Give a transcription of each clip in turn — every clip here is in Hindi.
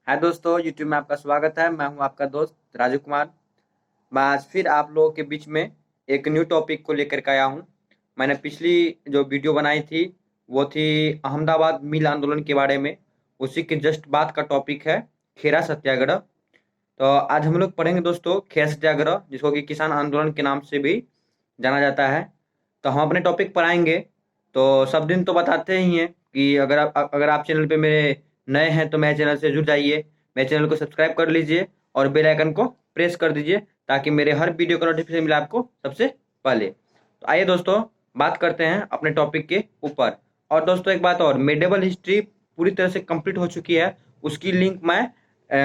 हाय दोस्तों, यूट्यूब में आपका स्वागत है। मैं हूं आपका दोस्त राजू कुमार। मैं आज फिर आप लोगों के बीच में एक न्यू टॉपिक को लेकर के आया हूं। मैंने पिछली जो वीडियो बनाई थी वो थी अहमदाबाद मिल आंदोलन के बारे में। उसी के जस्ट बाद का टॉपिक है खेरा सत्याग्रह। तो आज हम लोग पढ़ेंगे दोस्तों खेरा सत्याग्रह, जिसको कि किसान आंदोलन के नाम से भी जाना जाता है। तो हम अपने टॉपिक पर आएंगे। तो सब दिन तो बताते ही हैं कि अगर आप चैनल पे मेरे नए हैं तो मेरे चैनल से जुड़ जाइए, मेरे चैनल को सब्सक्राइब कर लीजिए और बेल आइकन को प्रेस कर दीजिए ताकि मेरे हर वीडियो का नोटिफिकेशन मिले आपको सबसे पहले। तो आइए दोस्तों, बात करते हैं अपने टॉपिक के ऊपर। और दोस्तों एक बात और, मेडिवल हिस्ट्री पूरी तरह से कंप्लीट हो चुकी है। उसकी लिंक मैं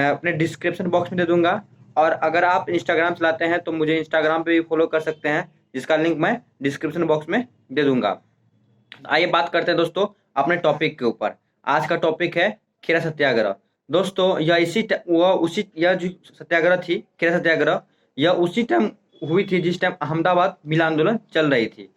अपने डिस्क्रिप्शन बॉक्स में दे दूंगा। और अगर आप इंस्टाग्राम चलाते हैं तो मुझे इंस्टाग्राम पे भी फॉलो कर सकते हैं, जिसका लिंक मैं डिस्क्रिप्शन बॉक्स में दे दूंगा। आइए बात करते हैं दोस्तों अपने टॉपिक के ऊपर। आज का टॉपिक है खेरा सत्याग्रह। दोस्तों यह जो सत्याग्रह थी, खेरा सत्याग्रह, यह उसी टाइम हुई थी जिस टाइम अहमदाबाद मिल आंदोलन चल रही थी।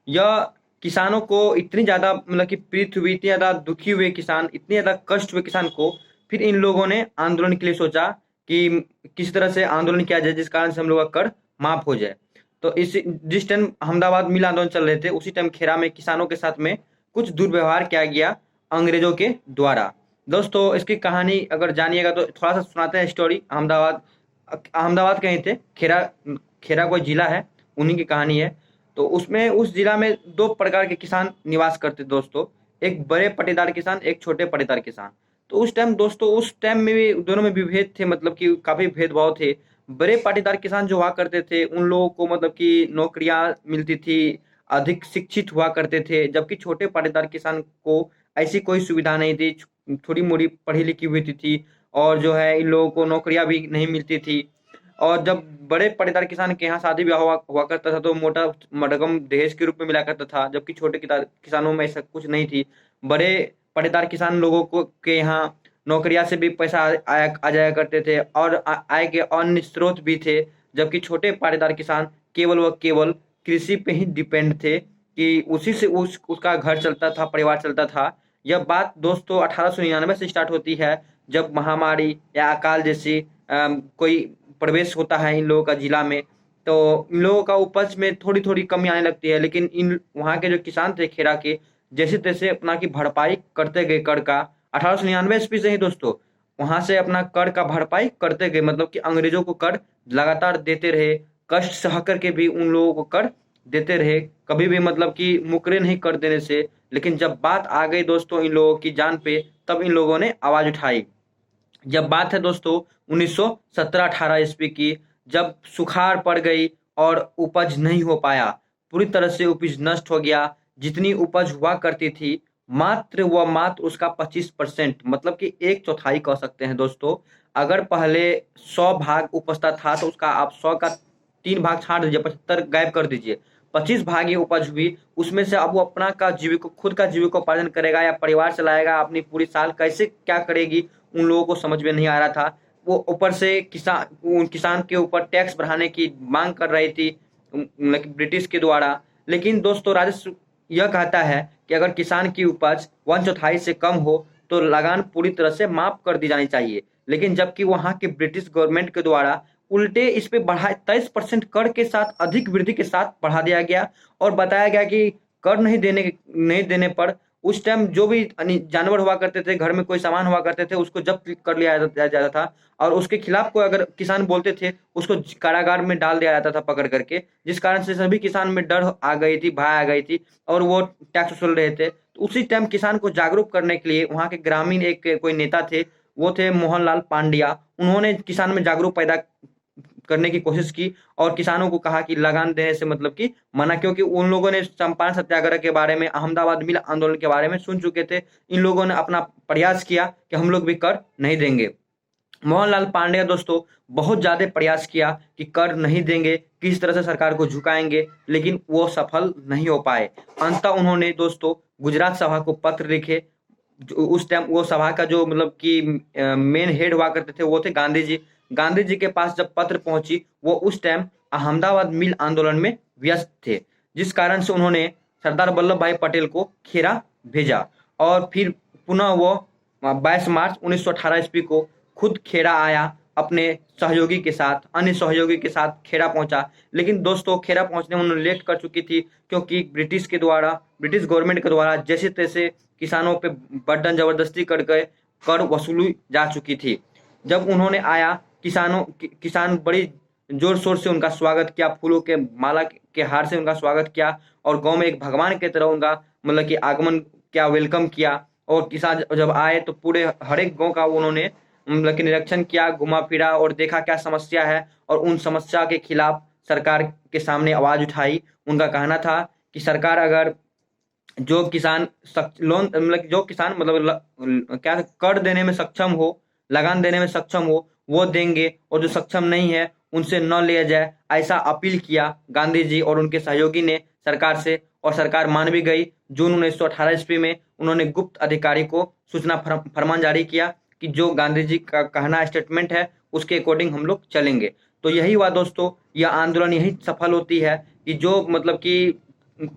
यह किसानों को इतनी ज्यादा मतलब कि पीड़ित हुई, इतनी ज्यादा दुखी हुए किसान, इतने ज्यादा कष्ट हुए किसान को, फिर इन लोगों ने आंदोलन के लिए सोचा कि किस तरह से आंदोलन किया जाए जिस कारण से हम लोग का कर माफ हो जाए। तो इस जिस टाइम अहमदाबाद मिल आंदोलन चल रहे थे उसी टाइम खेरा में किसानों के साथ में कुछ दुर्व्यवहार किया गया अंग्रेजों के द्वारा। दोस्तों इसकी कहानी अगर जानिएगा तो थोड़ा सा सुनाते हैं स्टोरी। अहमदाबाद अहमदाबाद कहीं थे, खेरा खेरा कोई जिला है, उन्हीं की कहानी है। तो उसमें उस जिला में दो प्रकार के किसान निवास करते दोस्तों। एक बड़े पट्टेदार किसान, एक छोटे पट्टेदार किसान। तो उस टाइम दोस्तों, उस टाइम में भी दोनों में विभेद थे, मतलब कि काफी भेदभाव थे। बड़े पाटीदार किसान जो हुआ करते थे उन लोगों को मतलब कि नौकरियां मिलती थी, अधिक शिक्षित हुआ करते थे, जबकि छोटे पाटीदार किसान को ऐसी कोई सुविधा नहीं थी, थोड़ी मोड़ी पढ़ी लिखी हुई थी और जो है इन लोगों को नौकरियां भी नहीं मिलती थी। और जब बड़े पाटीदार किसान के यहाँ शादी ब्याह हुआ करता था तो मोटा रकम दहेज के रूप में मिला करता था, जबकि छोटे किसानों में ऐसा कुछ नहीं थी। बड़े पाटीदार किसान लोगों को के यहाँ नौकरिया से भी पैसा आ जाया करते थे और आय के अन्य स्रोत भी थे, जबकि छोटे पाटीदार किसान केवल व केवल कृषि पे ही डिपेंड थे कि उसी से उसका घर चलता था, परिवार चलता था। यह बात दोस्तों 1899 से स्टार्ट होती है, जब महामारी या अकाल जैसी कोई प्रवेश होता है इन लोगों का जिला में। तो इन लोगों का उपज में थोड़ी थोड़ी कमी आने लगती है, लेकिन इन वहाँ के जो किसान थे खेरा के, जैसे तैसे अपना की भरपाई करते गए कर का। 1899 ईस्वी से ही दोस्तों वहां से अपना कर का भरपाई करते गए, मतलब कि अंग्रेजों को कर लगातार देते रहे, कष्ट सह करके भी उन लोगों को कर देते रहे, कभी भी मतलब कि मुकरे नहीं कर देने से। लेकिन जब बात आ गई दोस्तों इन लोगों की जान पे, तब इन लोगों ने आवाज उठाई। जब बात है दोस्तों 1917-18 ईस्वी की, जब सुखाड़ पड़ गई और उपज नहीं हो पाया, पूरी तरह से उपज नष्ट हो गया। जितनी उपज हुआ करती थी मात्र उसका 25%, मतलब कि एक चौथाई कह सकते हैं दोस्तों। अगर पहले 100 भाग उपजता था तो उसका आप 100 का 3 भाग छांट दीजिए, 75 गायब कर दीजिए, 25 भाग ही उपज हुई। उसमें से अब वो अपना का जीविका खुद का जीविकोपार्जन करेगा या परिवार चलाएगा, अपनी पूरी साल कैसे क्या करेगी उन लोगों को समझ में नहीं आ रहा था। वो ऊपर से किसान के ऊपर टैक्स बढ़ाने की मांग कर रही थी ब्रिटिश के द्वारा। लेकिन दोस्तों राजस्व यह कहता है कि अगर किसान की उपज 1/4 से कम हो तो लगान पूरी तरह से माफ कर दी जानी चाहिए। लेकिन जबकि वहां के ब्रिटिश गवर्नमेंट के द्वारा उल्टे इस पे बढ़ा 23% कर के साथ अधिक वृद्धि के साथ बढ़ा दिया गया और बताया गया कि कर नहीं देने पर उस टाइम जो भी जानवर हुआ करते थे, घर में कोई सामान हुआ करते थे, उसको जब्त कर लिया जाता था। और उसके खिलाफ कोई अगर किसान बोलते थे उसको कारागार में डाल दिया जाता था पकड़ करके, जिस कारण से सभी किसान में डर आ गई थी, भय आ गई थी और वो टैक्स वसूल रहे थे। तो उसी टाइम किसान को जागरूक करने के लिए वहां के ग्रामीण एक कोई नेता थे, वो थे मोहनलाल पांड्या। उन्होंने किसान में जागरूक पैदा करने की कोशिश की और किसानों को कहा कि लगान देने से मतलब कि मना, क्योंकि उन लोगों ने चंपारण सत्याग्रह के बारे में, अहमदाबाद मिल आंदोलन के बारे में सुन चुके थे। इन लोगों ने अपना प्रयास किया कि हम लोग भी कर नहीं देंगे। मोहनलाल पांड्या दोस्तों बहुत ज्यादा प्रयास किया कि कर नहीं देंगे, किस तरह से सरकार को झुकाएंगे, लेकिन वो सफल नहीं हो पाए। अंततः उन्होंने दोस्तों गुजरात सभा को पत्र लिखे। उस टाइम वो सभा का जो मतलब कि मेन हेड हुआ करते थे वो थे गांधी जी। गांधी जी के पास जब पत्र पहुंची, वो उस टाइम अहमदाबाद मिल आंदोलन में व्यस्त थे, जिस कारण से उन्होंने सरदार वल्लभ भाई पटेल को खेरा भेजा। और फिर पुनः वो 22 मार्च 1918 ईस्वी को खुद खेड़ा आया अपने सहयोगी के साथ, अन्य सहयोगी के साथ खेड़ा पहुंचा। लेकिन दोस्तों खेड़ा पहुंचने में उन्होंने लेट कर चुकी थी, क्योंकि ब्रिटिश गवर्नमेंट के द्वारा जैसे तैसे किसानों पे बर्डन जबरदस्ती कर वसूली जा चुकी थी। जब उन्होंने आया, किसान बड़ी जोर शोर से उनका स्वागत किया, फूलों के माला के हार से उनका स्वागत किया और गांव में एक भगवान की तरह उनका मतलब कि आगमन किया, वेलकम किया। और किसान जब आए तो पूरे हर एक गांव का उन्होंने मतलब कि निरीक्षण किया, घुमा फिरा और देखा क्या समस्या है और उन समस्या के खिलाफ सरकार के सामने आवाज उठाई। उनका कहना था कि सरकार अगर जो किसान लोन मतलब जो किसान क्या कर देने में सक्षम हो, लगान देने में सक्षम हो, वो देंगे और जो सक्षम नहीं है उनसे न लिया जाए, ऐसा अपील किया गांधी जी और उनके सहयोगी ने सरकार से। और सरकार मान भी गई। जून 1918 ईस्वी में उन्होंने गुप्त अधिकारी को सूचना फरमान जारी किया कि जो गांधी जी का कहना स्टेटमेंट है उसके अकॉर्डिंग हम लोग चलेंगे। तो यही हुआ दोस्तों, यह आंदोलन यही सफल होती है कि जो मतलब कि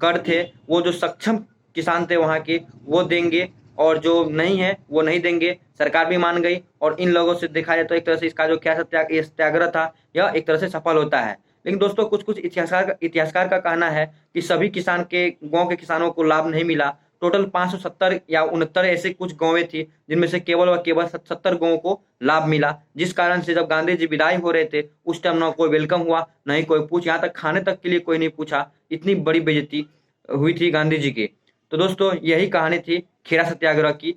कर थे वो जो सक्षम किसान थे वहाँ के वो देंगे और जो नहीं है वो नहीं देंगे। सरकार भी मान गई और इन लोगों से देखा जाए तो एक तरह से इसका जो क्या सत्याग्रह था यह एक तरह से सफल होता है। लेकिन दोस्तों कुछ कुछ इतिहासकार का कहना है कि सभी किसान के गांव के किसानों को लाभ नहीं मिला। टोटल 570 या 69 ऐसे कुछ गांवें थी जिनमें से केवल व केवल 70 गांवों को लाभ मिला, जिस कारण से जब गांधी जी विदाई हो रहे थे उस टाइम ना कोई वेलकम हुआ, ना ही कोई पूछ, यहाँ तक खाने तक के लिए कोई नहीं पूछा। इतनी बड़ी बेइज्जती हुई थी गांधी जी की। तो दोस्तों यही कहानी थी खेड़ा सत्याग्रह की।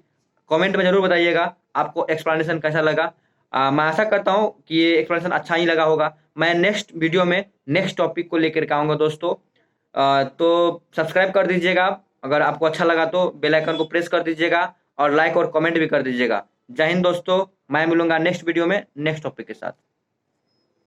कमेंट में जरूर बताइएगा आपको एक्सप्लेनेशन कैसा लगा। मैं आशा करता हूँ कि ये एक्सप्लेनेशन अच्छा ही लगा होगा। मैं नेक्स्ट वीडियो में नेक्स्ट टॉपिक को लेकर के आऊँगा दोस्तों। तो सब्सक्राइब कर दीजिएगा, अगर आपको अच्छा लगा तो बेल आइकन को प्रेस कर दीजिएगा और लाइक और कमेंट भी कर दीजिएगा। जय हिंद दोस्तों, मैं मिलूंगा नेक्स्ट वीडियो में नेक्स्ट टॉपिक के साथ।